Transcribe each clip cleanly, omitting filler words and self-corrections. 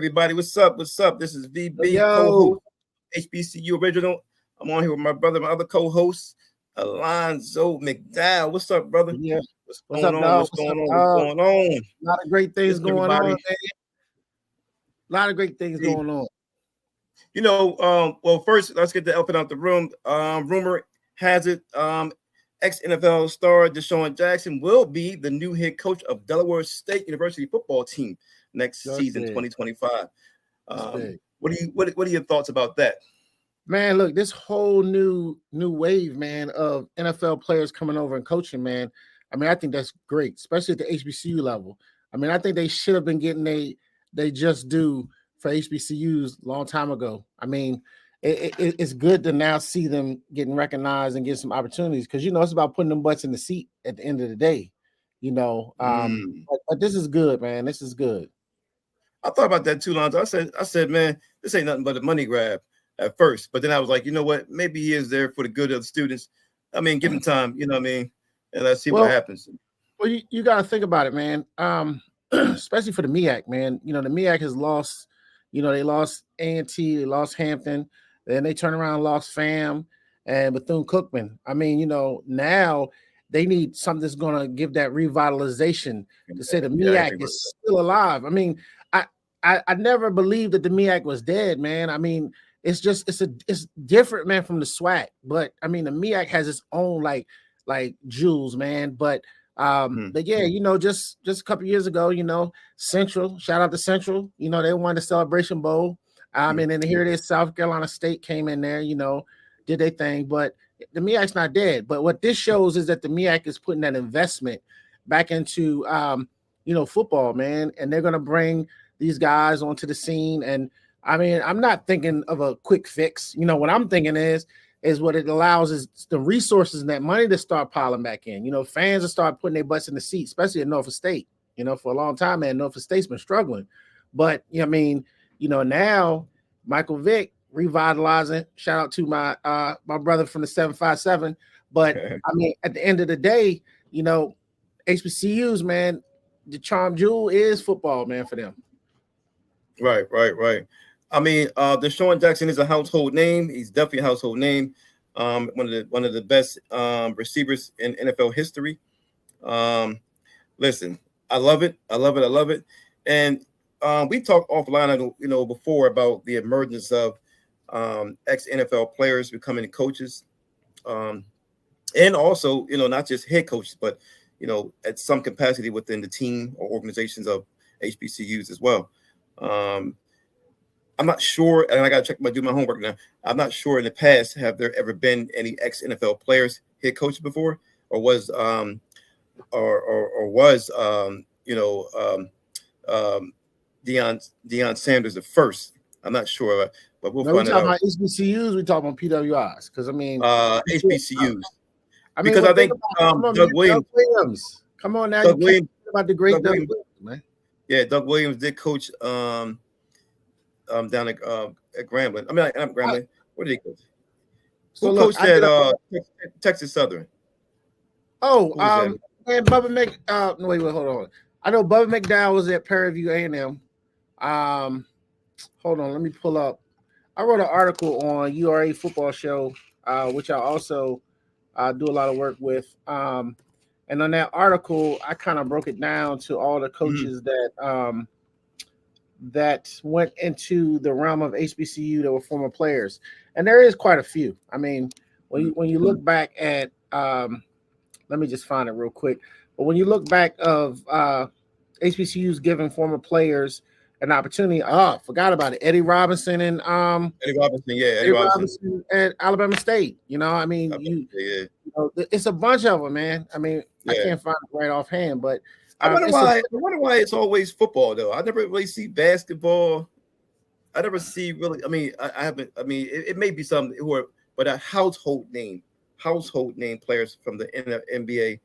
everybody, what's up? What's up? This is VB co-host, HBCU original. I'm on here with my brother, my other co-host, Alonzo McDow. What's up, brother? Yeah. What's going on? What's going on? A lot of great things going on, man. A lot of great things going on. You know, well, first, let's get the elephant out the room. Rumor has it, ex-NFL star Deshawn Jackson will be the new head coach of Delaware State University football team next season, 2025. What are your thoughts about that? Man, look, this whole new wave, man, of NFL players coming over and coaching, man. I mean, I think that's great, especially at the HBCU level. I mean, I think they should have been getting they just due for HBCUs a long time ago. I mean, it's good to now see them getting recognized and get some opportunities because, you know, it's about putting them butts in the seat at the end of the day, you know. But this is good, man. This is good. I thought about that too, Lonzo. I said, man, this ain't nothing but a money grab at first. But then I was like, you know what? Maybe he is there for the good of the students. I mean, give him time, you know what I mean? And let's see what happens. Well, you got to think about it, man. Especially for the MEAC, man. You know, the MEAC has lost, you know, they lost A&T, they lost Hampton. Then they turn around and lost FAM and Bethune-Cookman. I mean, you know, now they need something that's going to give that revitalization to say the MEAC is still alive. I mean, I never believed that the MEAC was dead, man. I mean, it's different, man, from the SWAC. But I mean, the MEAC has its own like jewels, man. But yeah, you know, just a couple years ago, you know, Central, shout out to Central, you know, they won the Celebration Bowl. And then here it is, South Carolina State came in there, you know, did their thing, but the MEAC's not dead. But what this shows is that the MEAC is putting that investment back into, you know, football, man. And they're going to bring these guys onto the scene. And I mean, I'm not thinking of a quick fix. You know, what I'm thinking is what it allows is the resources and that money to start piling back in. You know, fans will start putting their butts in the seat, especially at Norfolk State. You know, for a long time, man, Norfolk State's been struggling. But, you know, I mean, you know, now Michael Vick revitalizing. Shout out to my brother from the 757. But I mean, at the end of the day, you know, HBCUs, man, the charm jewel is football, man, for them. Right. I mean, Deshawn Jackson is a household name. He's definitely a household name. One of the best receivers in NFL history. Listen, I love it. And we talked offline, you know, before about the emergence of ex-NFL players becoming coaches, and also, you know, not just head coaches, but, you know, at some capacity within the team or organizations of HBCUs as well. I'm not sure, and I got to do my homework now. I'm not sure in the past, have there ever been any ex-NFL players head coaches before, or was Dion Sanders the first? I'm not sure, but we'll find it out. We talking about HBCUs, we talking about PWIs, because I mean HBCUs. I mean, because I think Doug Williams. Come on now, Doug Williams about the great Doug Williams, man. Yeah, Doug Williams did coach down at Grambling. I mean, not Grambling. Where did he coach? Who coached at Texas Southern? Oh, man, Bubba McDow. No, wait, hold on. I know Bubba McDow was at Prairie View A&M. Hold on, let me pull up. I wrote an article on URA Football Show, which I also do a lot of work with. And on that article, I kind of broke it down to all the coaches that went into the realm of HBCU that were former players, and there is quite a few. I mean, when you look back at, let me just find it real quick. But when you look back of HBCUs giving former players an opportunity, forgot about it. Eddie Robinson and Eddie Robinson at Alabama State. You know, I mean, you know, it's a bunch of them, man. I mean, I can't find it right offhand, but I wonder why it's always football though. I never really see basketball. I never see really. I mean, I haven't. I mean, it may be some who are, but a household name players from the NBA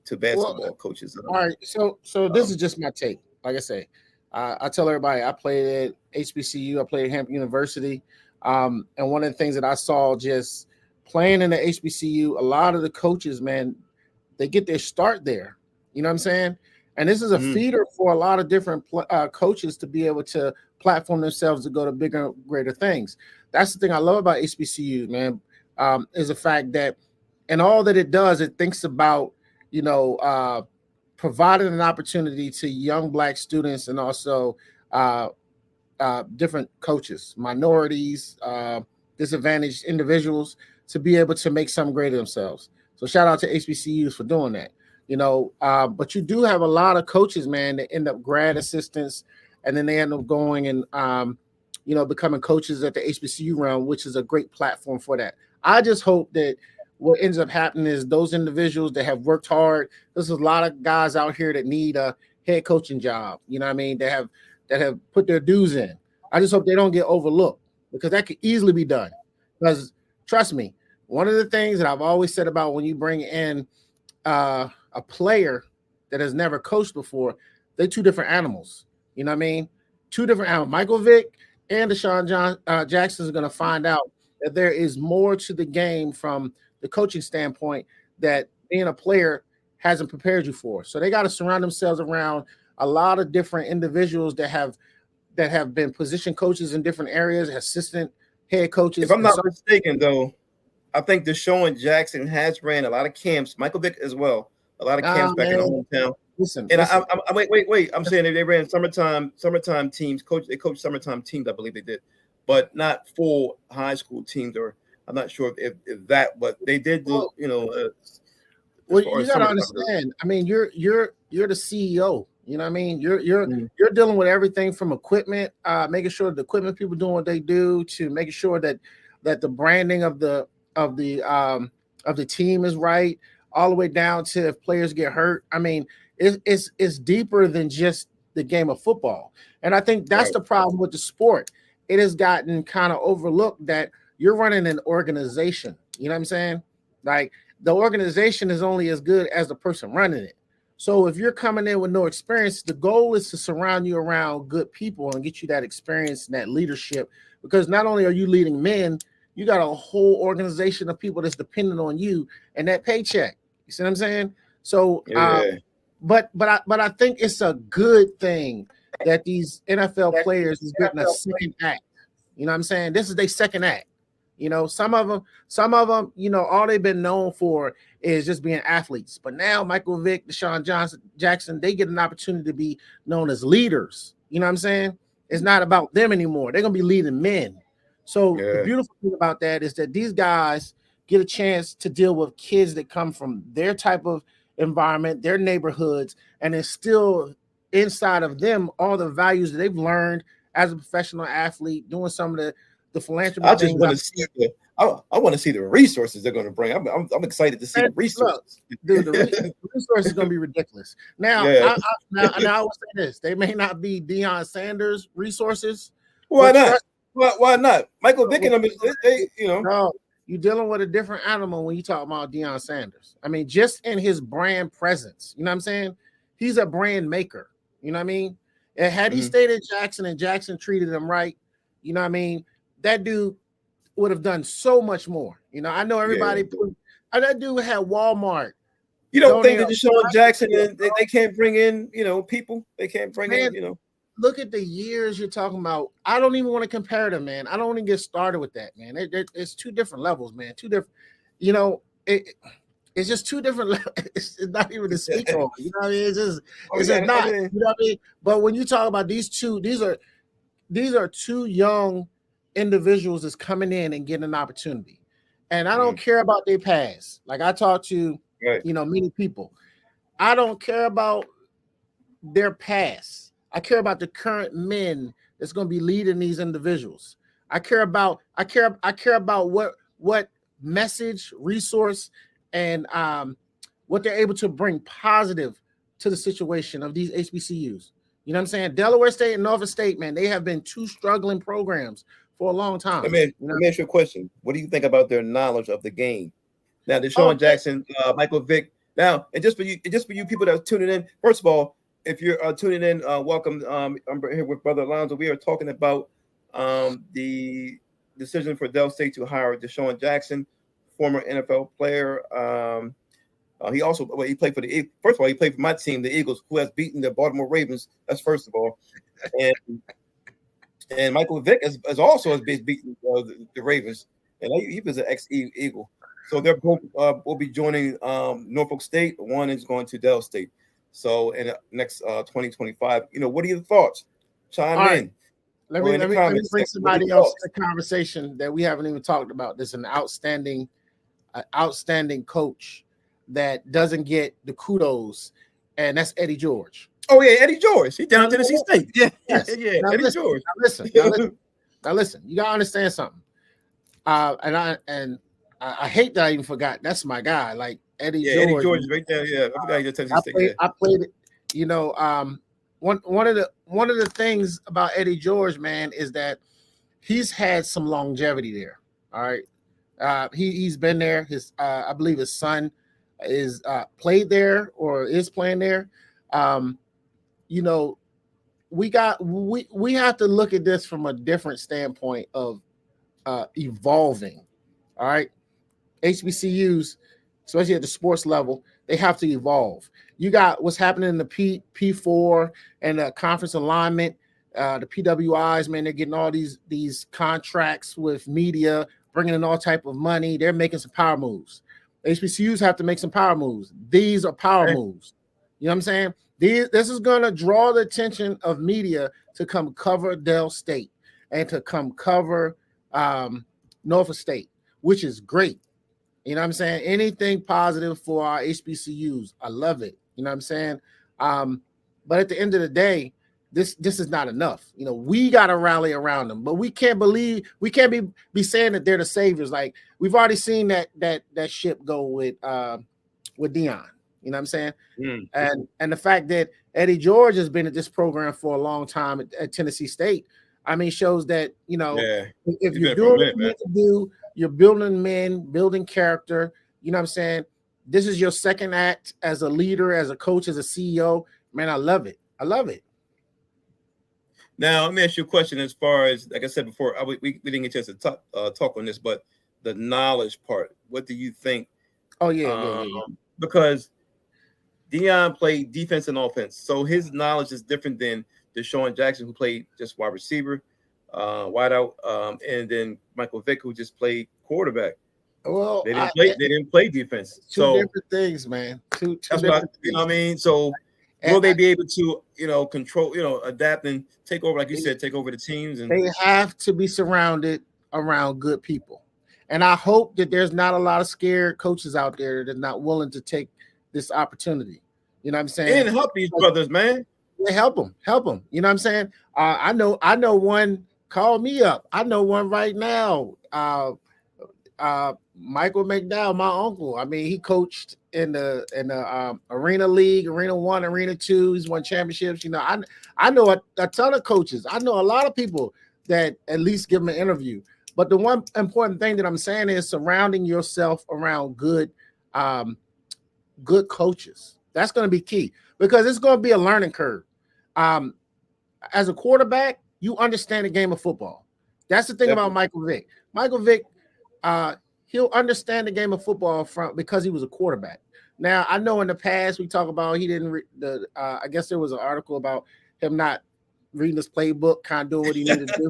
to basketball coaches. All right, so this is just my take. Like I say, I tell everybody I played at HBCU. I played at Hampton University, and one of the things that I saw just playing in the HBCU, a lot of the coaches, man, they get their start there. You know what I'm saying? And this is a feeder for a lot of different coaches to be able to platform themselves to go to bigger, greater things. That's the thing I love about HBCU, man, is the fact that, and all that it does, it thinks about, providing an opportunity to young Black students and also different coaches, minorities, disadvantaged individuals to be able to make something great of themselves. So shout out to HBCUs for doing that. But you do have a lot of coaches, man, that end up grad assistants, and then they end up going and becoming coaches at the HBCU realm, which is a great platform for that. I just hope that what ends up happening is those individuals that have worked hard. There's a lot of guys out here that need a head coaching job. You know what I mean? That have put their dues in. I just hope they don't get overlooked, because that could easily be done. Because trust me, one of the things that I've always said about when you bring in a player that has never coached before, they're two different animals. You know what I mean? Two different animals. Michael Vick and Deshawn Jackson is going to find out that there is more to the game from the coaching standpoint that being a player hasn't prepared you for. So they got to surround themselves around a lot of different individuals that have been position coaches in different areas, assistant head coaches. If I'm not mistaken, though, I think Deshawn Jackson has ran a lot of camps. Michael Vick as well. A lot of camps back in the hometown. Listen. Wait. I'm saying they ran summertime teams. They coached summertime teams. I believe they did, but not full high school teams. Or I'm not sure if that, but they did do. Well, you gotta understand. I mean, you're the CEO. You know what I mean? You're dealing with everything from equipment, making sure the equipment people doing what they do, to making sure that the branding of the team is right, all the way down to if players get hurt. I mean, it's deeper than just the game of football. And I think that's the problem with the sport. It has gotten kind of overlooked that you're running an organization. You know what I'm saying? Like, the organization is only as good as the person running it. So if you're coming in with no experience, the goal is to surround you around good people and get you that experience and that leadership, because not only are you leading men, you got a whole organization of people that's dependent on you and that paycheck. You see what I'm saying? So, but I think it's a good thing that these NFL players is getting a second act. You know what I'm saying? This is their second act. Some of them, all they've been known for is just being athletes. But now Michael Vick, DeSean Jackson, they get an opportunity to be known as leaders. You know what I'm saying? It's not about them anymore. They're going to be leading men. So the beautiful thing about that is that these guys get a chance to deal with kids that come from their type of environment, their neighborhoods, and instill inside of them all the values that they've learned as a professional athlete, doing some of the philanthropy. I just want to see I want to see the resources they're going to bring. I'm excited to see the resources. Look, dude, the resources are going to be ridiculous. Now, I will say this: they may not be Deion Sanders resources. Why not? Why not? Michael Vick and them, No, you're dealing with a different animal when you talk about Deion Sanders. I mean, just in his brand presence, you know what I'm saying? He's a brand maker. You know what I mean? And had he stayed at Jackson and Jackson treated him right, you know what I mean? That dude would have done so much more. I know everybody. That dude had Walmart. You don't think that Deshawn Jackson they can't bring in, people? They can't bring in, Look at the years you're talking about. I don't even want to compare them, man. I don't want to get started with that, man. It's two different levels, man. Two different, it's just two different levels. It's not even to speak on. You know what I mean? It's just not. You know what I mean? But when you talk about these are two young individuals that's coming in and getting an opportunity. And I don't care about their past. Like, I talk to many people. I don't care about their past. I care about the current men that's going to be leading these individuals. I care about what message, resource, and what they're able to bring positive to the situation of these HBCUs. You know what I'm saying? Delaware State and Norfolk State, man, they have been two struggling programs for a long time. Let me ask you a question. What do you think about their knowledge of the game? Now, Deshawn Jackson, Michael Vick. Now, and just for you people that are tuning in, first of all, if you're tuning in, welcome. I'm here with Brother Alonzo. We are talking about the decision for Del State to hire Deshawn Jackson, former NFL player. He also he played for the first of all, he played for my team, the Eagles, who has beaten the Baltimore Ravens. That's first of all, and And Michael Vick is also has been beating the Ravens, and he was an ex-Eagle. So they're both will be joining Norfolk State. One is going to Del State. So in the next 2025, what are your thoughts? Chime All in. right. Let me bring somebody else to the conversation that we haven't even talked about. This is an outstanding coach that doesn't get the kudos, and that's Eddie George. Oh yeah, Eddie George. He's down Tennessee State. Yeah, yes. yeah. Now Eddie George. Now listen. You gotta understand something. And I hate that I even forgot. That's my guy. Like Eddie George. Eddie George is right there. Yeah, I forgot he's at Tennessee State. I played it. One of the things about Eddie George, man, is that he's had some longevity there. All right. He's been there. I believe his son is played there or is playing there. We have to look at this from a different standpoint of evolving. All right. HBCUs, especially at the sports level, they have to evolve. You got what's happening in the P4 and the conference alignment, the PWIs, man, they're getting all these contracts with media, bringing in all type of money. They're making some power moves. HBCUs have to make some power moves. These are power moves. You know what I'm saying? This is going to draw the attention of media to come cover Del State and to come cover Norfolk State, which is great. You know what I'm saying? Anything positive for our HBCUs, I love it. You know what I'm saying? But at the end of the day, this is not enough. We got to rally around them, but we can't be saying that they're the saviors. Like we've already seen that ship go with Dion. You know what I'm saying? And the fact that Eddie George has been at this program for a long time at Tennessee State, I mean, shows that if you're doing what you need to do, you're building men, building character. You know what I'm saying? This is your second act as a leader, as a coach, as a CEO. Man, I love it. I love it. Now, let me ask you a question. As far as, like I said before, we didn't get a chance to talk on this, but the knowledge part. What do you think? Oh yeah. Because Dion played defense and offense, so his knowledge is different than Deshawn Jackson, who played just wide receiver, wideout, and then Michael Vick, who just played quarterback. Well, they didn't play defense. Two different things, man. Two that's what I mean. So will they be able to, control, adapt and take over, like you said, take over the teams? And they have to be surrounded around good people. And I hope that there's not a lot of scared coaches out there that are not willing to take this opportunity. You know what I'm saying? And help these brothers, man. They help them. You know what I'm saying? I know one. Call me up. I know one right now. Michael McDow, my uncle. I mean, he coached in the Arena League, Arena 1, Arena 2. He's won championships. I know a ton of coaches. I know a lot of people that at least give them an interview. But the one important thing that I'm saying is surrounding yourself around good coaches. That's going to be key because it's going to be a learning curve. As a quarterback, you understand the game of football. That's the thing about Michael Vick. Michael Vick, he'll understand the game of football because he was a quarterback. Now, I know in the past we talk about he didn't I guess there was an article about him not reading his playbook, kind of doing what he needed to do.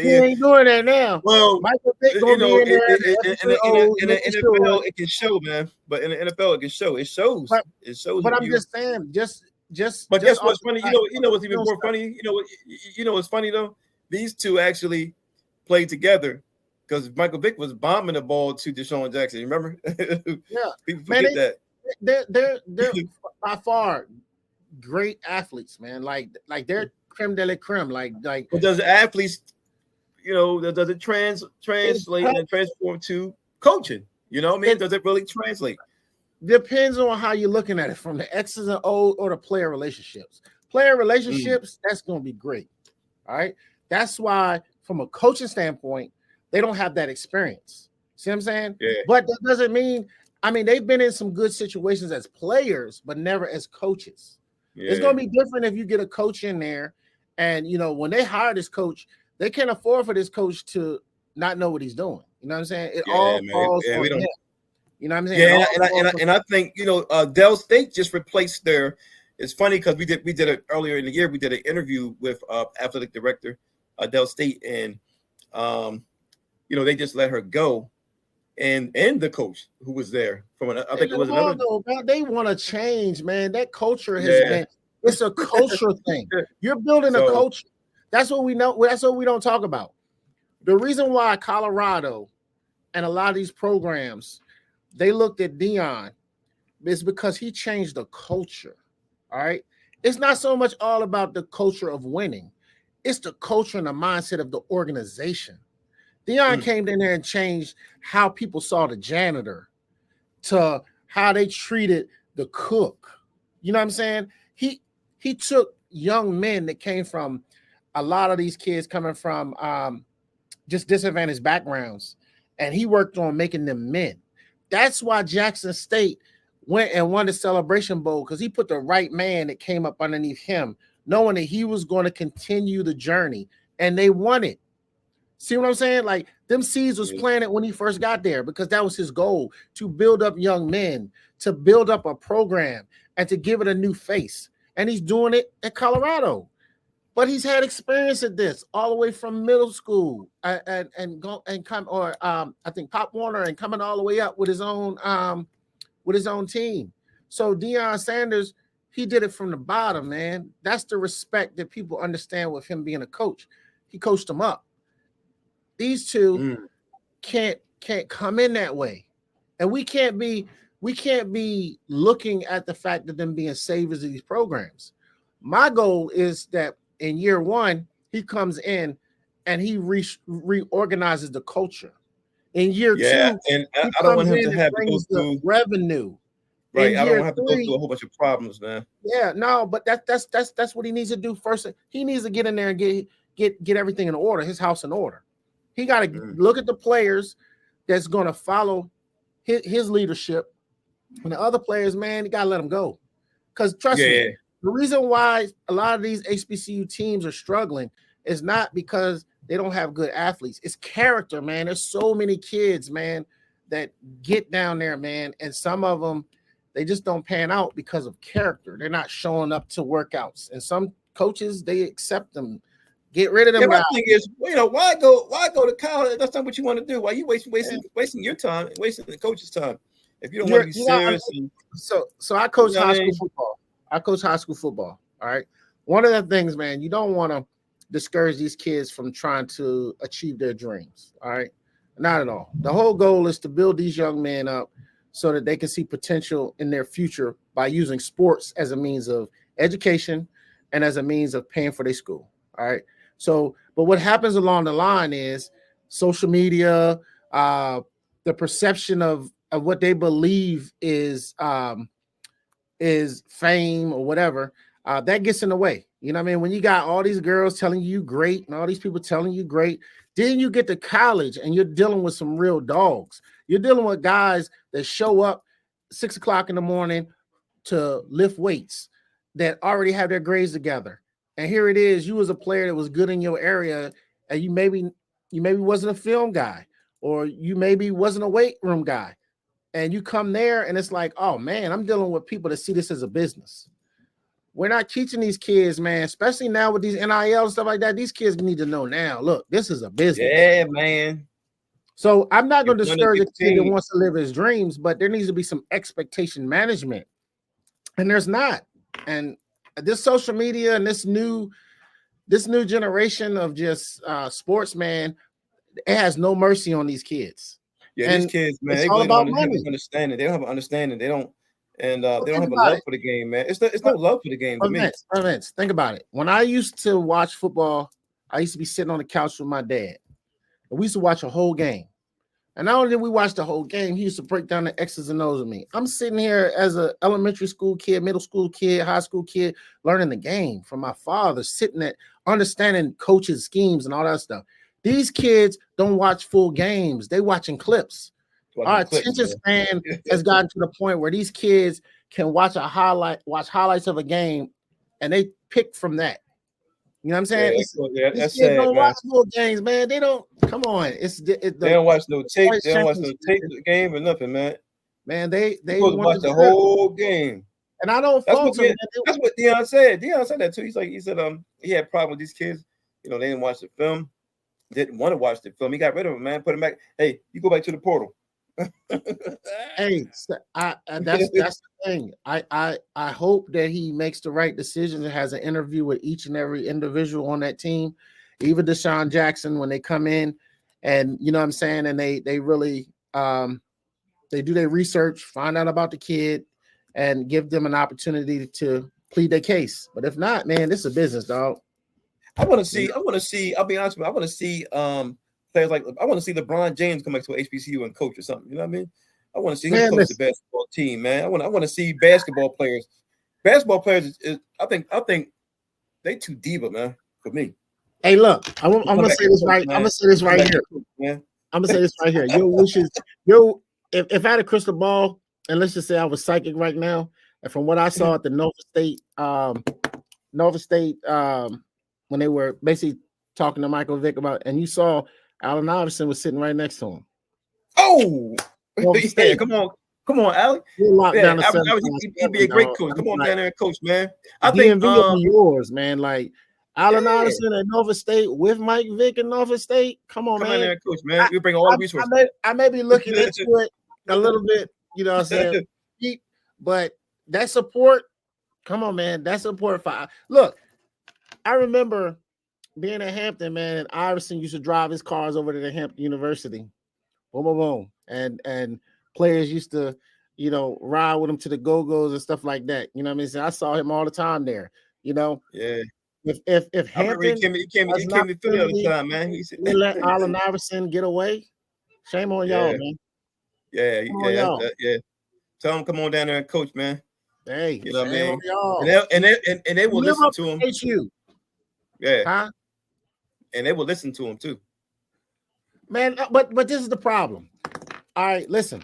He ain't doing that now. Well, Michael Vick gonna be in there. In the NFL, it can show, man. But in the NFL, it can show. It shows. It shows. But I'm just saying, But guess what's funny? You know what's even more funny? You know what's funny though? These two actually played together because Michael Vick was bombing the ball to Deshawn Jackson. You remember? Yeah, people forget that. They're by far great athletes, man. Like they're creme de la creme. Like. But does athletes, does it translate and transform to coaching? You know what I mean? Does it really translate? Depends on how you're looking at it, from the X's and O's or the player relationships. Player relationships, that's going to be great. All right. That's why, from a coaching standpoint, they don't have that experience. See what I'm saying? Yeah. But that doesn't mean, they've been in some good situations as players, but never as coaches. Yeah. It's going to be different if you get a coach in there and, when they hire this coach, they can't afford for this coach to not know what he's doing. You know what I'm saying? It all falls on him. You know what I'm saying? Yeah, and I think Del State just replaced their. It's funny because we did it earlier in the year. We did an interview with athletic director Del State, and they just let her go, and the coach who was there I think it was another. They want to change, man. That culture has Yeah. been. It's a culture thing. You're building a culture. That's what we know. That's what we don't talk about. The reason why Colorado and a lot of these programs, they looked at Dion, is because he changed the culture. All right. It's not so much all about the culture of winning. It's the culture and the mindset of the organization. Dion came in there and changed how people saw the janitor to how they treated the cook. You know what I'm saying? He took young men that came from a lot of these kids coming from just disadvantaged backgrounds, and he worked on making them men. That's why Jackson State went and won the Celebration Bowl, because he put the right man that came up underneath him, knowing that he was going to continue the journey, and they won it. See what I'm saying? Like, them seeds was planted when he first got there, because that was his goal, to build up young men, to build up a program, and to give it a new face. And he's doing it at Colorado. But he's had experience at this all the way from middle school I think Pop Warner, and coming all the way up with his own team. So Deion Sanders, he did it from the bottom, man. That's the respect that people understand with him being a coach. He coached them up. These two can't come in that way, and we can't be looking at the fact of them being saviors of these programs. My goal is that in year one, he comes in and he reorganizes the culture. In year two, and I don't want him to have to go through revenue. Right, I don't have to go through a whole bunch of problems, man. Yeah, no, but that's what he needs to do first. He needs to get in there and get everything in order, his house in order. He got to look at the players that's going to follow his leadership, and the other players, man, you got to let them go. Because trust me, the reason why a lot of these HBCU teams are struggling is not because they don't have good athletes. It's character, man. There's so many kids, man, that get down there, man, and some of them, they just don't pan out because of character. They're not showing up to workouts, and some coaches, they accept them. Get rid of them. My thing is, why go to college? That's not what you want to do. Why you wasting your time, wasting the coach's time? If you don't want to be serious. So I coach high school football. I coach high school football. All right. One of the things, man, you don't want to discourage these kids from trying to achieve their dreams. All right. Not at all. The whole goal is to build these young men up so that they can see potential in their future by using sports as a means of education and as a means of paying for their school. All right. So, but what happens along the line is social media, the perception of what they believe is fame or whatever, that gets in the way. You know what I mean? When you got all these girls telling you great and all these people telling you great, then you get to college and you're dealing with some real dogs. You're dealing with guys that show up 6 o'clock in the morning to lift weights, that already have their grades together. And here it is, you was a player that was good in your area, and you maybe wasn't a film guy, or you maybe wasn't a weight room guy. And you come there and it's like, oh man, I'm dealing with people that see this as a business. We're not teaching these kids, man, especially now with these NIL and stuff like that. These kids need to know now, look, this is a business. Yeah, man. So I'm not going to discourage a kid that wants to live his dreams, but there needs to be some expectation management. And there's not. And this social media and this new generation of just sports, man, it has no mercy on these kids. Yeah, and these kids, man, they really don't have an understanding. They don't have an understanding. They don't have a love for the game, man. It's no love for the game to me. Vince, think about it. When I used to watch football, I used to be sitting on the couch with my dad, and we used to watch a whole game. And not only did we watch the whole game, he used to break down the X's and O's with me. I'm sitting here as an elementary school kid, middle school kid, high school kid, learning the game from my father, sitting at understanding coaches' schemes and all that stuff. These kids don't watch full games. They watching clips. Our attention span has gotten to the point where these kids can watch highlights of a game, and they pick from that. You know what I'm saying? That's sad, don't man. watch full games, man. They don't. Come on, they don't watch no tape. They don't watch no tape of the game or nothing, man. Man, they watch the whole game. And I don't fault them. That's what Dion said. Dion said that too. He said he had a problem with these kids. they didn't watch the film, didn't want to watch the film. He got rid of him, man. Put him back. Hey, you go back to the portal. Hey, that's the thing. I hope that he makes the right decisions and has an interview with each and every individual on that team, even DeSean Jackson when they come in, and you know what I'm saying, and they really they do their research, find out about the kid, and give them an opportunity to plead their case. But if not, man, this is a business, dog. I want to see. I'll be honest with you. I want to see players like. I want to see LeBron James come back to HBCU and coach or something. You know what I mean? I want to see him coach the basketball team, man. I want to see basketball players. Basketball players is I think they too diva, man, for me. Hey, look, I'm gonna say this right. I'm gonna say this right here. Man. I'm gonna say this right here. Your wishes, if I had a crystal ball, and let's just say I was psychic right now, and from what I saw at the Norfolk State, when they were basically talking to Michael Vick about, and you saw Allen Iverson was sitting right next to him. Oh, yeah, come on, Allen. Yeah, he'd be a great coach. Come on down there and coach, man. I think yours, man. Like Allen Iverson at Norfolk State with Mike Vick in Norfolk State. Come on, man. Come down there and coach, man. You bring all the resources. I may be looking into it a little bit, you know what I'm saying? But that support, come on, man. That support. Look, I remember being at Hampton, man, and Iverson used to drive his cars over to the Hampton University. Boom, boom, boom. And players used to, ride with him to the Go-Go's and stuff like that. You know what I mean? So I saw him all the time there, Yeah. If Hampton he came to Philly all the time, man. He let Allen Iverson get away. Shame on y'all, man. Yeah. Tell him come on down there and coach, man. Hey, you know what I mean? Y'all. And they will listen to him. You. Yeah. Huh? And they will listen to him too. Man, but this is the problem. All right, listen.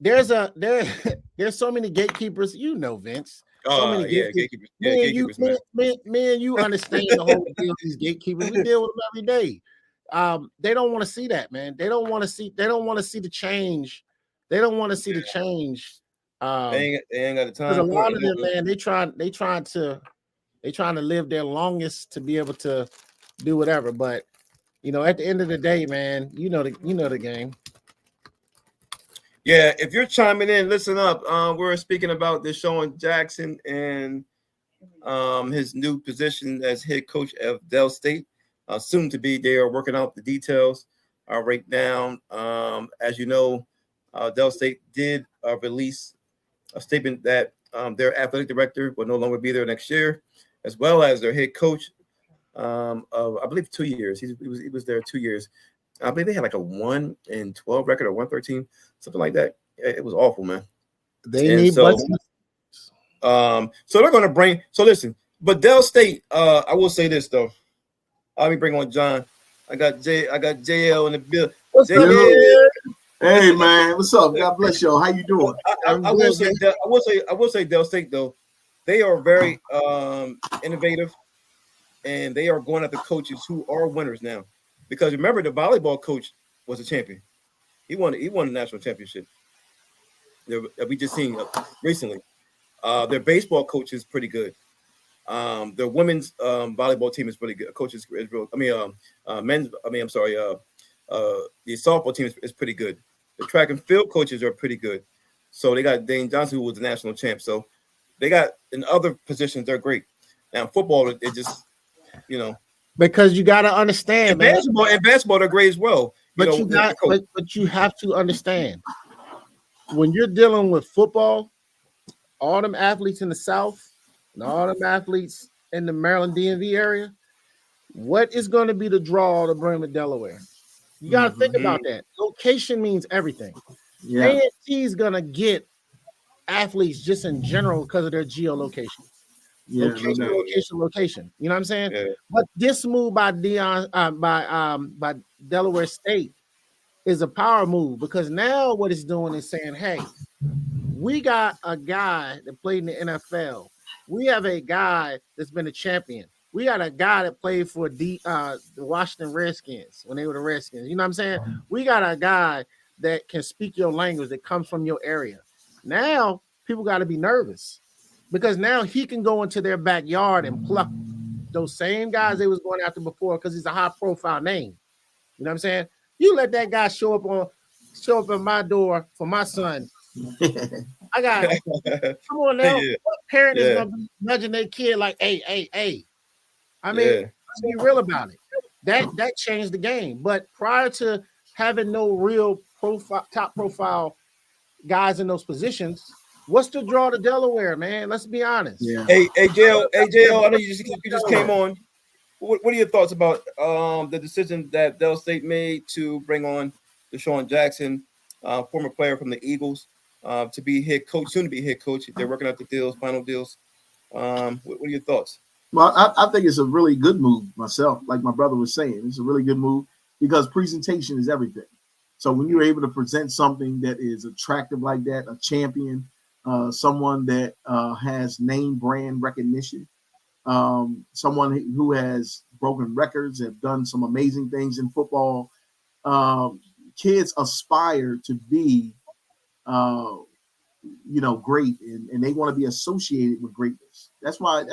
There's so many gatekeepers, Vince. So many gatekeepers. Me and you understand the whole deal. These gatekeepers, we deal with them every day. They don't want to see that, man. They don't want to see the change. They don't want to see the change. They ain't got the time. Because a lot of them, man, they trying to live their longest to be able to do whatever. But at the end of the day, man, you know the game. Yeah, if you're chiming in, listen up. We're speaking about Deshawn Jackson and his new position as head coach of Del State. Soon to be, they are working out the details right now. As you know, Del State did release a statement that their athletic director will no longer be there next year, as well as their head coach of, I believe, 2 years. He was there 2 years. I believe they had like a 1-12 record or 1-13, something like that. It was awful, man. They need budget. So they're going to bring. So listen, but Del State. I will say this though. Let me bring on John. I got JL in the bill. What's up, hey man, what's up? God bless y'all. How you doing? I will say Del State though. They are very innovative, and they are going after coaches who are winners now. Because remember, the volleyball coach was a champion. He won a national championship. That we just seen recently. Their baseball coach is pretty good. Their women's volleyball team is pretty good. Coaches is real. The softball team is pretty good. The track and field coaches are pretty good. So they got Dane Johnson, who was the national champ. So they got in other positions, they're great. Now football, it just because you got to understand, man. Basketball, they're great as well. But you have to understand when you're dealing with football, all them athletes in the South and all them athletes in the Maryland DMV area, what is going to be the draw to bring them to Delaware? You got to think about that. Location means everything. Yeah. A&T is going to get athletes just in general because of their geolocation. Yeah, location. You know what I'm saying? Yeah. But this move by Dion, by Delaware State, is a power move because now what it's doing is saying, "Hey, we got a guy that played in the NFL. We have a guy that's been a champion. We got a guy that played for the Washington Redskins when they were the Redskins. You know what I'm saying? We got a guy that can speak your language, that comes from your area. Now people got to be nervous." Because now he can go into their backyard and pluck those same guys they was going after before because he's a high profile name. You know what I'm saying? You let that guy show up at my door for my son. I got come on now. Yeah. What parent is gonna be nudging their kid like, hey? I mean, let's be real about it. That changed the game. But prior to having no real top profile guys in those positions, what's the draw to Delaware, man? Let's be honest. Yeah. Hey, JL, I know you just came on. What are your thoughts about the decision that Del State made to bring on Deshawn Jackson, former player from the Eagles, to be head coach, soon to be head coach? They're working out the deals, final deals. What are your thoughts? Well, I think it's a really good move myself. Like my brother was saying, it's a really good move because presentation is everything. So when you're able to present something that is attractive like that, a champion, someone that has name brand recognition, someone who has broken records, have done some amazing things in football, kids aspire to be, great, and they want to be associated with greatness. That's why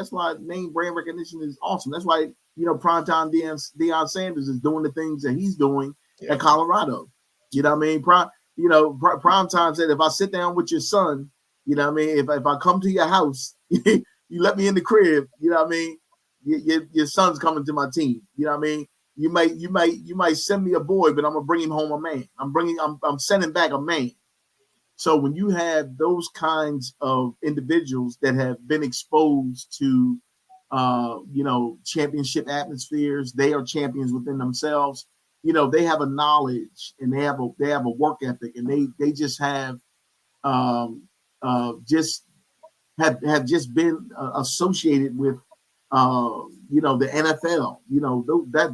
name brand recognition is awesome. That's why, primetime Deion Sanders is doing the things that he's doing at Colorado. You know what I mean? Primetime said, if I sit down with your son, you know what I mean? If I come to your house, you let me in the crib, you know what I mean? Your son's coming to my team. You know what I mean? You might send me a boy, but I'm gonna bring him home a man. I'm sending back a man. So when you have those kinds of individuals that have been exposed to, championship atmospheres, they are champions within themselves. They have a knowledge and they have a work ethic, and they just have just been associated with the NFL.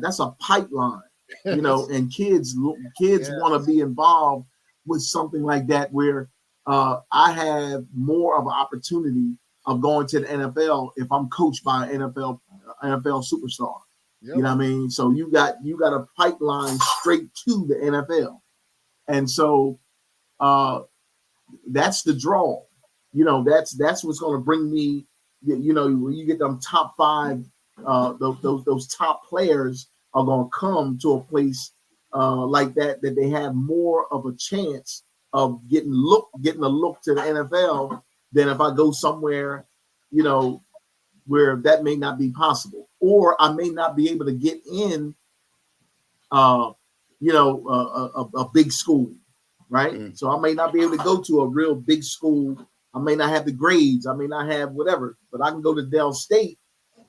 That's a pipeline. And kids want to be involved with something like that, where I have more of an opportunity of going to the NFL if I'm coached by an NFL superstar. Yep. You know what I mean? So you got a pipeline straight to the NFL. And so that's the draw. That's what's going to bring me, when you get them top five, those top players are going to come to a place like that they have more of a chance of getting a look to the NFL than if I go somewhere, where that may not be possible, or I may not be able to get in, a big school, right? Mm. So I may not be able to go to a real big school. I may not have the grades. I may not have whatever, but I can go to Del State,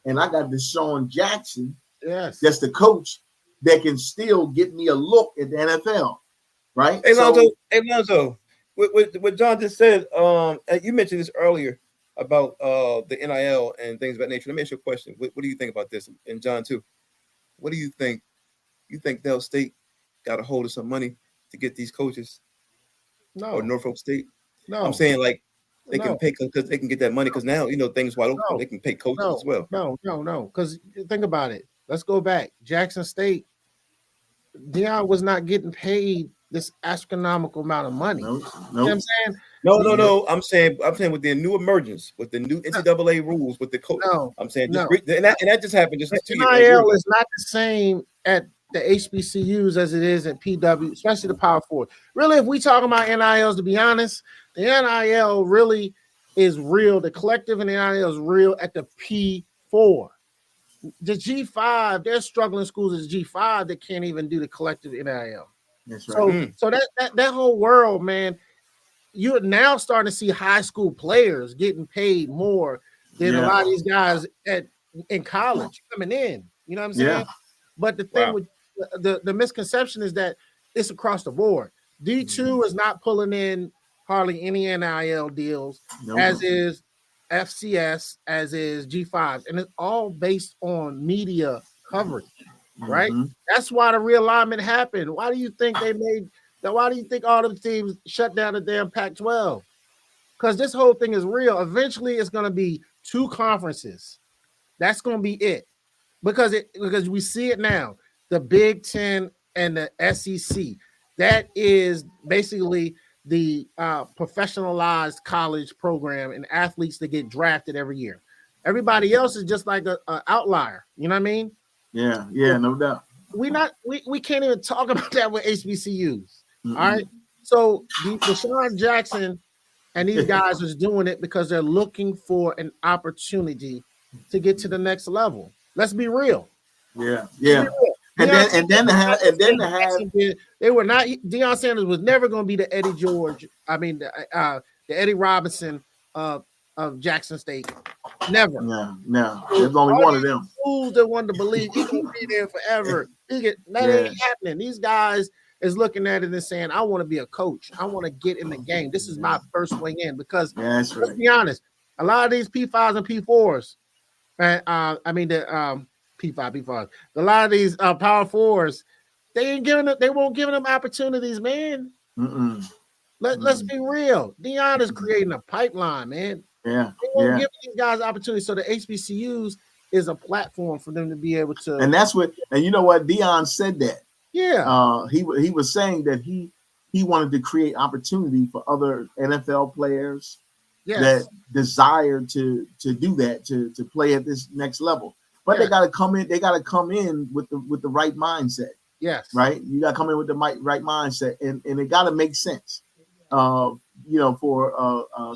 and I got DeSean Jackson. Yes, that's the coach that can still get me a look at the NFL, right? Hey, Lonzo, what John just said, you mentioned this earlier about the NIL and things of that nature. Let me ask you a question. What do you think about this? And John, too, what do you think? You think Del State got a hold of some money to get these coaches? No. Or Norfolk State? No. I'm saying, like, they can pay because they can get that money, because now, things wide open. They can pay coaches as well. No. Because think about it. Let's go back. Jackson State, Dion was not getting paid this astronomical amount of money. No. You know what I'm saying? No. I'm saying with the new emergence, with the new NCAA rules, with the coach. No. I'm saying and that just happened just 2 years. NIL is not the same at the HBCUs as it is at PW, especially the Power Four. Really, if we talking about NILs, to be honest, the NIL really is real. The collective in the NIL is real at the P4. The G5, there's struggling schools at the G5 that can't even do the collective NIL. That's right. So that whole world, man, you're now starting to see high school players getting paid more than a lot of these guys in college coming in. You know what I'm saying? Yeah. But the thing with the misconception is that it's across the board. D2 is not pulling in hardly any NIL deals, as is FCS, as is G5, and it's all based on media coverage, right? Mm-hmm. That's why the realignment happened. Why do you think why do you think all the teams shut down the damn Pac-12? Because this whole thing is real. Eventually, it's going to be 2 conferences. That's going to be it. Because we see it now. The Big Ten and the SEC. That is basically the professionalized college program and athletes that get drafted every year. Everybody else is just like a outlier. You know what I mean? Yeah, no doubt. We can't even talk about that with HBCUs. All right. So DeSean Jackson and these guys is doing it because they're looking for an opportunity to get to the next level. Let's be real. Yeah. They were not. Deion Sanders was never going to be the Eddie George. I mean, the Eddie Robinson of Jackson State. Never. No. There's only one of them. Fools that wanted to believe he can be there forever. That ain't happening. These guys is looking at it and saying, "I want to be a coach. I want to get in the game. This is my first way in." Because let's be honest, a lot of these P5s and P4s, P4s. A lot of these Power Fours, they won't give them opportunities, man. Let's be real. Dion is creating a pipeline, man. Yeah. They won't give these guys opportunities. So the HBCUs is a platform for them to be able to. And that's what. And you know what? Dion said that. Yeah. He was saying that he wanted to create opportunity for other NFL players that desire to do that, to play at this next level. But they got to come in. They got to come in with the right mindset. Yes. Right. You got to come in with the right mindset, and it got to make sense. For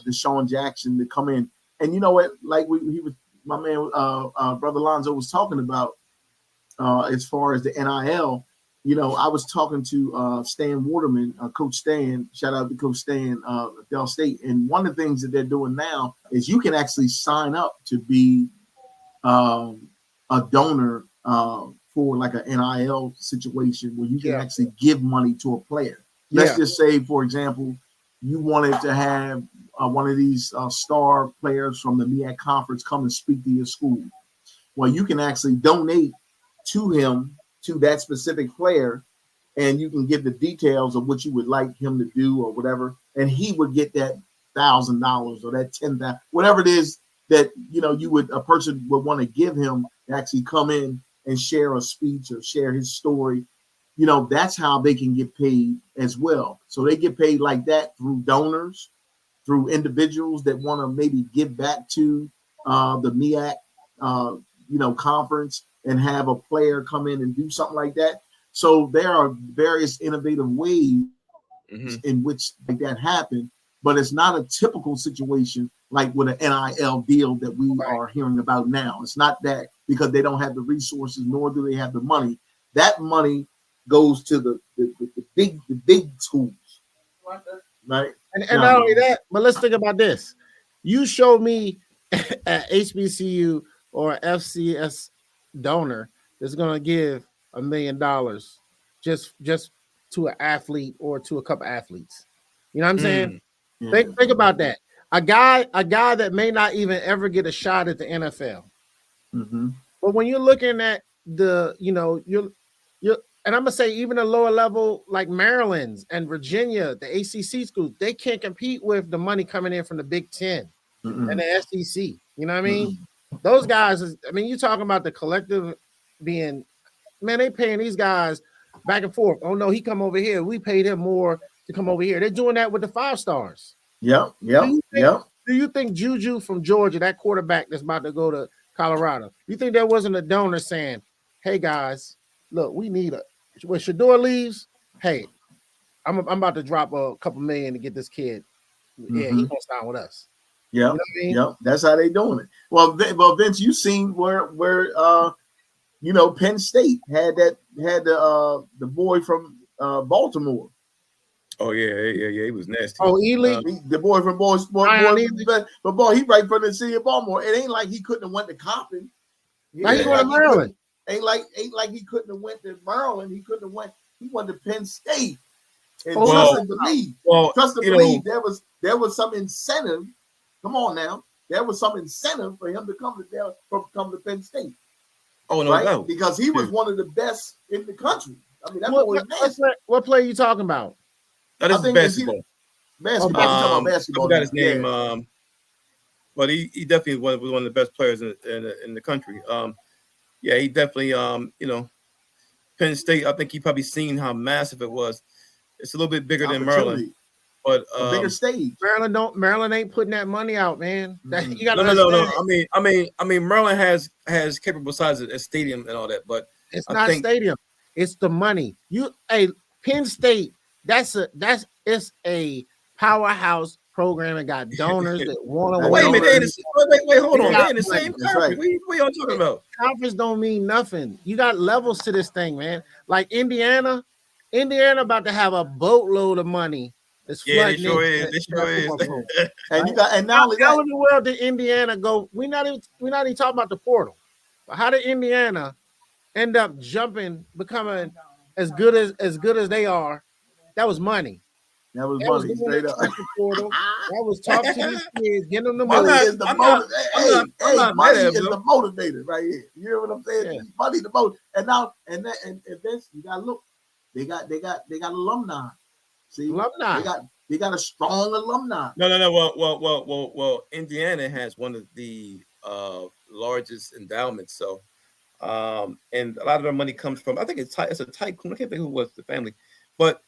Deshawn Jackson to come in, and you know what? Like my man, brother Lonzo was talking about as far as the NIL. You know, I was talking to Stan Waterman, Coach Stan. Shout out to Coach Stan, Del State. And one of the things that they're doing now is you can actually sign up to be a donor for like an NIL situation where you can actually give money to a player. Let's just say, for example, you wanted to have one of these star players from the MEAC conference come and speak to your school. Well, you can actually donate to him, to that specific player, and you can give the details of what you would like him to do or whatever, and he would get that $1,000 or that $10,000, whatever it is that a person would want to give him to actually come in and share a speech or share his story. You know, that's how they can get paid as well. So they get paid like that through donors, through individuals that want to maybe give back to the MEAC, conference, and have a player come in and do something like that. So there are various innovative ways in which that happen, but it's not a typical situation like with an NIL deal that we are hearing about now. It's not that, because they don't have the resources, nor do they have the money. That money goes to the big schools, right? And not only that, but let's think about this. You show me at HBCU or FCS donor that's going to give $1 million just to an athlete or to a couple athletes. You know what I'm saying? Yeah. Think about that. A guy that may not even ever get a shot at the NFL. But when you're looking at you're and I'm gonna say even the lower level like Maryland's and Virginia, the ACC schools, they can't compete with the money coming in from the Big Ten and the SEC. You know what I mean? Those guys you're talking about the collective being, man, they paying these guys back and forth. Oh no, he come over here. We paid him more to come over here. They're doing that with the 5 stars. Yep. Do you think Juju from Georgia, that quarterback that's about to go to Colorado, you think there wasn't a donor saying, "Hey guys, look, we need when Shador leaves, hey, I'm about to drop a couple million to get this kid. Yeah, he's gonna sign with us." Yeah, you know what I mean? Yep. That's how they doing it. Well, Vince, you seen where Penn State had the boy from Baltimore. Oh yeah, he was nasty. Oh, Ely, the boy from boy, he right from the city of Baltimore. It ain't like he couldn't have went to Coppin. Now he going to Maryland. Ain't like he couldn't have went to Maryland. He couldn't have went. He went to Penn State. And trust and believe. There was some incentive. Come on now, there was some incentive for him to come to Penn State. Oh no, right? Because he was one of the best in the country. I mean, what play are you talking about? That is basketball. Basketball. I forgot his name. But he definitely was one of the best players in the country. He definitely Penn State. I think he probably seen how massive it was. It's a little bit bigger than Maryland, but a bigger stage. Maryland ain't putting that money out, man. You gotta no. I mean, Maryland has capable sizes as stadium and all that, but it's not stadium. It's the money. Penn State. It's a powerhouse program and got donors that want to. Wait, hold on. They're in the same conference. Right. What y'all talking about? Conference don't mean nothing. You got levels to this thing, man. Like Indiana about to have a boatload of money. It's They sure is. and now how in the world did Indiana go? We're not even talking about the portal. But how did Indiana end up becoming as good as they are? That was money. That was money. Straight up. Portal. That was talking to these kids, getting them the money. money. Is the money is the motivator right here. You hear what I'm saying? Yeah. Money the motivator. And this, you gotta look. They got alumni. See, alumni. They got a strong alumni. No. Well, Indiana has one of the largest endowments. So, and a lot of their money comes from. I think it's a tycoon. I can't think who was the family, but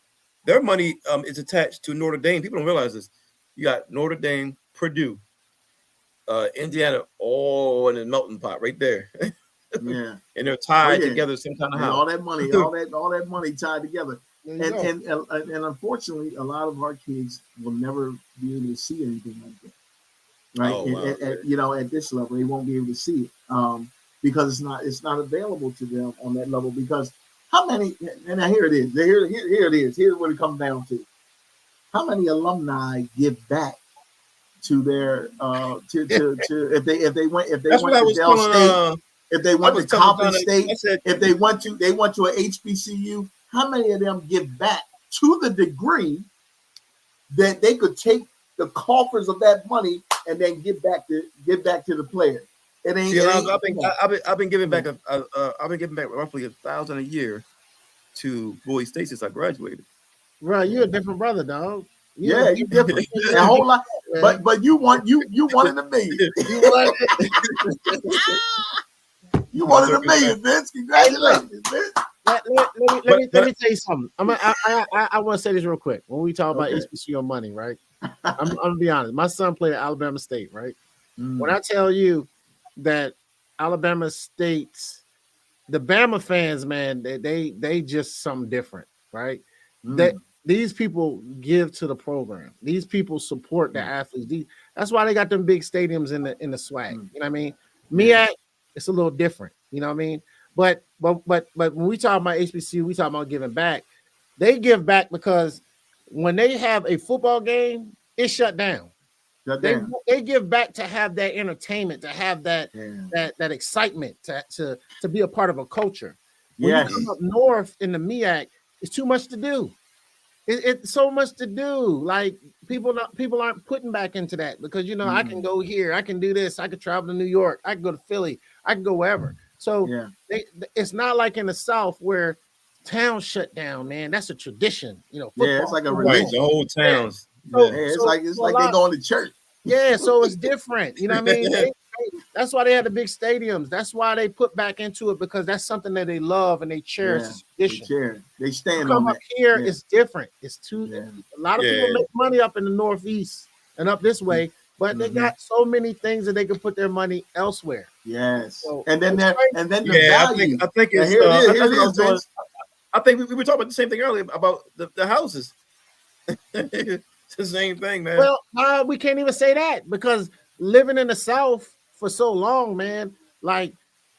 their money is attached to Notre Dame. People don't realize this. You got Notre Dame, Purdue, Indiana, all in a melting pot right there. Yeah, and they're tied together some kind of how. All that money tied together. And unfortunately, a lot of our kids will never be able to see anything like that, right? Oh, wow. At this level, they won't be able to see it because it's not available to them on that level. Because how many? And here it is. Here it is. Here's what it comes down to. How many alumni give back to their if they went to Dell State, if they went to Coppin State, if they went to a HBCU. How many of them give back to the degree that they could take the coffers of that money and then give back to the player? I've been giving back roughly $1,000 a year to Bowie State since I graduated. Bro, you're a different brother, dog. You're different. A whole lot, but you wanted $1 million. You wanted $1 million, Vince. Congratulations, Vince. Let me tell you something. I want to say this real quick. When we talk about HBCU money, right? I'm gonna be honest. My son played at Alabama State, right? When I tell you that Alabama State's the Bama fans, man, they just something different, right? These people give to the program. These people support the athletes. That's why they got them big stadiums in the swag. You know what I mean? MEAC, it's a little different. You know what I mean? But when we talk about HBCU, we talk about giving back. They give back because when they have a football game, it's shut down. They give back to have that entertainment, to have that excitement, to be a part of a culture. When you come up north in the MEAC, it's too much to do. It's so much to do. Like people aren't putting back into that because I can go here, I can do this, I could travel to New York, I can go to Philly, I can go wherever. So it's not like in the South where towns shut down, man. That's a tradition, it's like a religion. The whole towns. It's like they going to church. Yeah, so it's different. You know what I mean? That's why they had the big stadiums. That's why they put back into it because that's something that they love and they cherish. They stand come on up here. It's different. It's too. A lot of people make money up in the Northeast and up this way, but they got so many things that they can put their money elsewhere. Yes, so, and then the value. I think it's. Here it is. I think we were talking about the same thing earlier about the houses. It's the same thing, man. Well, we can't even say that because living in the South for so long, man, like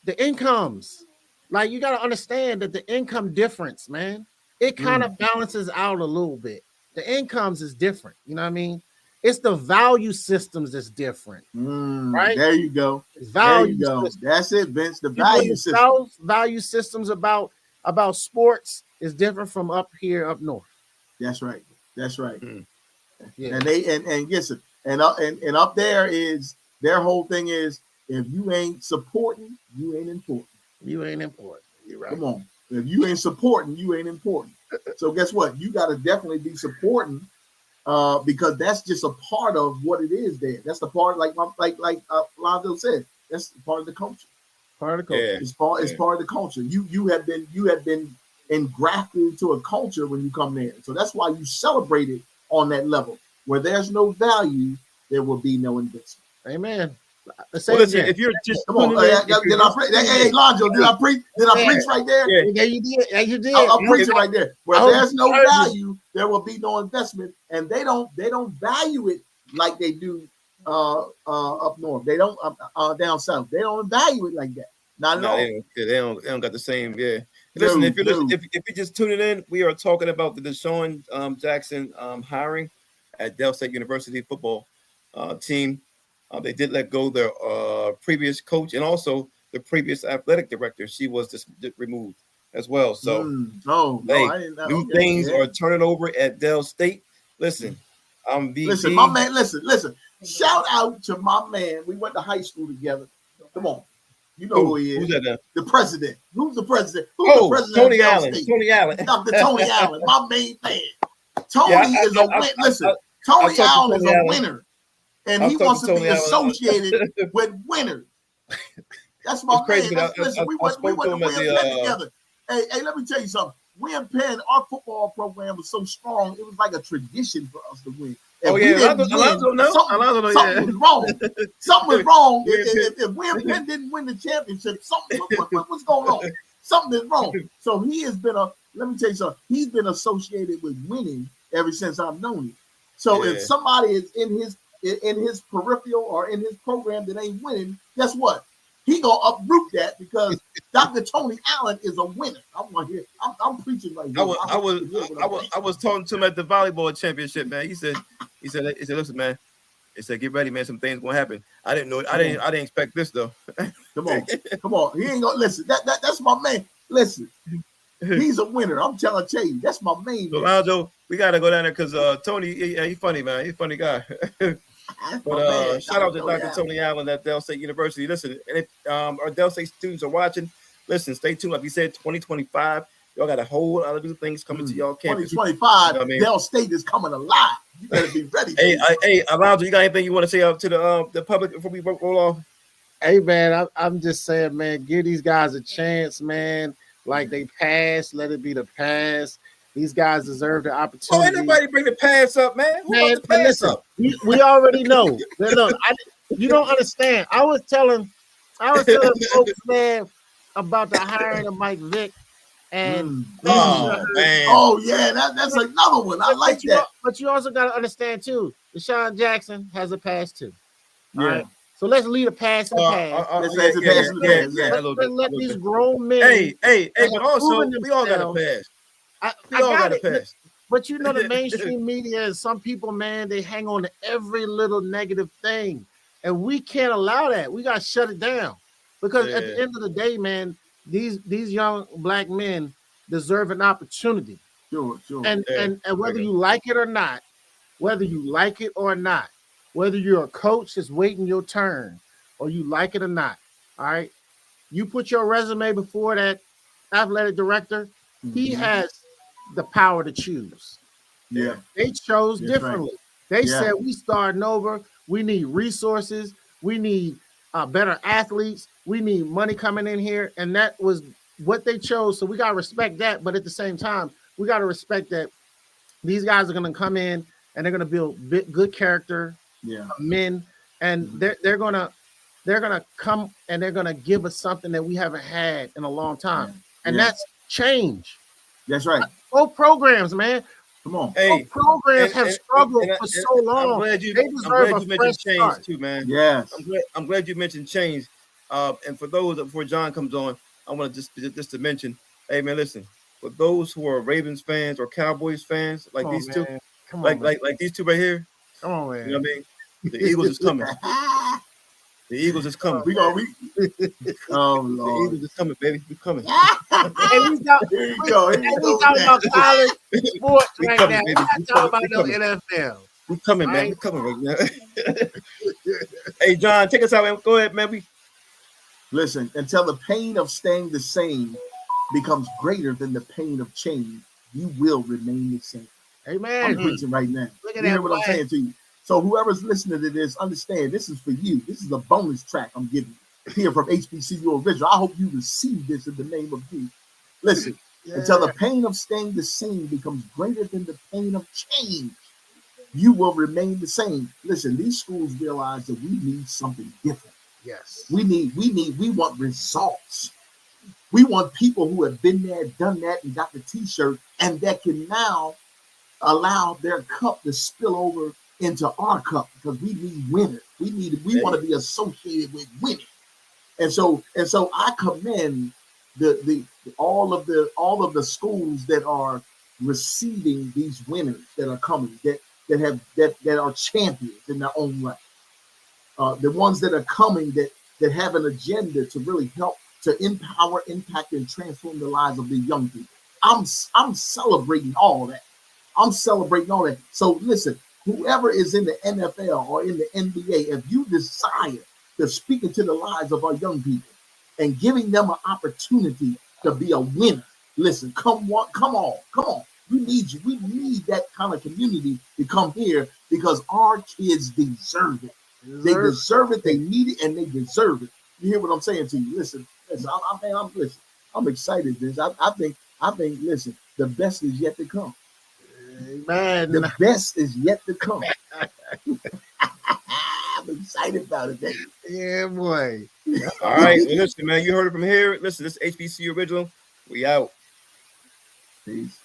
the incomes, like you got to understand that the income difference, man, it kind of balances out a little bit. The incomes is different. You know what I mean? It's the value systems that's different, right? There you go. Value. There you go. That's it, Vince. The value system. South, value systems about sports is different from up here, up north. That's right. That's right. Yeah. And they and yes, and up there is their whole thing is if you ain't supporting, you ain't important. You ain't important. You're right. Come on. If you ain't supporting, you ain't important. So guess what? You got to definitely be supporting because that's just a part of what it is there. That's the part like Lonzo said, that's part of the culture. Part of the culture. Yeah. It's part of the culture. You have been engrafted into a culture when you come there. So that's why you celebrate it on that level. Where there's no value, there will be no investment. Amen. Well, listen, if you're just come on, did I preach? Hey, Lonzo, did I preach? Did I preach right there? Yeah, you did. Yeah, you did. I'm preaching right there. Where there's no value, there will be no investment, and they don't value it like they do up north. They don't down south. They don't value it like that. Not at all. They don't got the same. Yeah. Listen, if you're just tuning in, we are talking about the Deshawn Jackson hiring at Del State University football team. They did let go their previous coach and also the previous athletic director. She was just removed as well. So new things are turning over at Del State. Listen, listen, my man. Listen. Shout out to my man. We went to high school together. Come on. You know who he is. Who's that? The president. Who's the president? Who's the president? Tony Allen. Tony Allen. The Tony Allen, my main man. Tony is a winner. Listen, Tony Allen is a winner. And he wants to be associated with winners. That's my man. Listen, we went together. Hey, let me tell you something. We in Penn, our football program was so strong, it was like a tradition for us to win. Something was wrong. Something was wrong. If we in Penn didn't win the championship, what's going on? Something is wrong. So he has been let me tell you something. He's been associated with winning ever since I've known him. So if somebody is in his peripheral or in his program that ain't winning, guess what? He gonna uproot that because Dr. Tony Allen is a winner. I'm preaching right now. I was talking to him at the volleyball championship, man. He said, listen, man. He said, get ready, man. Some things gonna happen. I didn't know. I didn't expect this though. Come on. He ain't gonna listen. That's my man. Listen, he's a winner. I'm telling you, that's my main. So Aljo, we gotta go down there because Tony, he's funny, man. He's a funny guy. But shout out to Dr. Tony Allen at Del State University. Listen, and if our Del State students are watching, listen, stay tuned. Like we said, 2025, y'all got a whole lot of new things coming to y'all campus. 2025, you know Del State is coming alive. You better be ready. Hey, Alonzo, you got anything you want to say out to the public before we roll off? Hey, man, I'm just saying, man, give these guys a chance, man. Like they passed, let it be the past. These guys deserve the opportunity. Ain't nobody bring the pass up, man. Who wants the pass up? We already know. Look, you don't understand. I was telling folks, man, about the hiring of Mike Vick. And that's another one. I like that. But you also got to understand too, Deshawn Jackson has a pass too. All right. So let's lead a pass in the past. Let's let these grown men. Hey, but also we all got a pass. We all got a pass. But you know the mainstream media and some people, man, they hang on to every little negative thing. And we can't allow that. We got to shut it down. Because at the end of the day, man, these young black men deserve an opportunity. Sure. And whether you like it or not, whether you're a coach that's waiting your turn or you like it or not, all right, you put your resume before that athletic director, he has the power to choose. Yeah. They chose differently. Right. They said, we starting over. We need resources. We need better athletes. We need money coming in here. And that was what they chose. So we got to respect that. But at the same time, we got to respect that these guys are going to come in and they're going to build good character men. And they're going to come and they're going to give us something that we haven't had in a long time. And that's change. That's right. Both programs, man. Come on. Both programs have struggled for so long. I'm glad you mentioned change too, man. Yes. I'm glad you mentioned change. And for those before John comes on, I want to just to mention, hey man, listen. For those who are Ravens fans or Cowboys fans, like these two, like these two right here. Come on, man. You know what I mean? The Eagles is coming. The Eagles is coming. Oh Lord. The Eagles is coming, baby. We're coming. Here you go. We talking about college sports right now. We're not talking about no NFL. We're coming, man. We're coming right now. Hey, John, take us out. Go ahead, man. Listen, until the pain of staying the same becomes greater than the pain of change, you will remain the same. Amen. I'm preaching right now. Look at you hear what I'm saying to you? So whoever's listening to this, understand this is for you. This is a bonus track I'm giving you here from HBCU Original. I hope you receive this in the name of Jesus. Listen, until the pain of staying the same becomes greater than the pain of change, you will remain the same. Listen, these schools realize that we need something different. Yes. We want results. We want people who have been there, done that, and got the t-shirt, and that can now allow their cup to spill over into our cup, because we need winners. We want to be associated with winning. And so I commend the all of the schools that are receiving these winners that are coming, that are champions in their own right. The ones that are coming that have an agenda to really help to empower, impact, and transform the lives of the young people. I'm celebrating all that. I'm celebrating all that. So listen, whoever is in the NFL or in the NBA, if you desire to speak into the lives of our young people and giving them an opportunity to be a winner, listen, come on. We need you. We need that kind of community to come here, because our kids deserve it. They deserve it. They need it, and they deserve it. You hear what I'm saying to you? Listen. I'm excited. Vince. I think. Listen, the best is yet to come. Man, the best is yet to come. I'm excited about it, baby. Yeah, boy. All right. Well, listen, man, you heard it from here. Listen, this HBCU original. We out. Peace.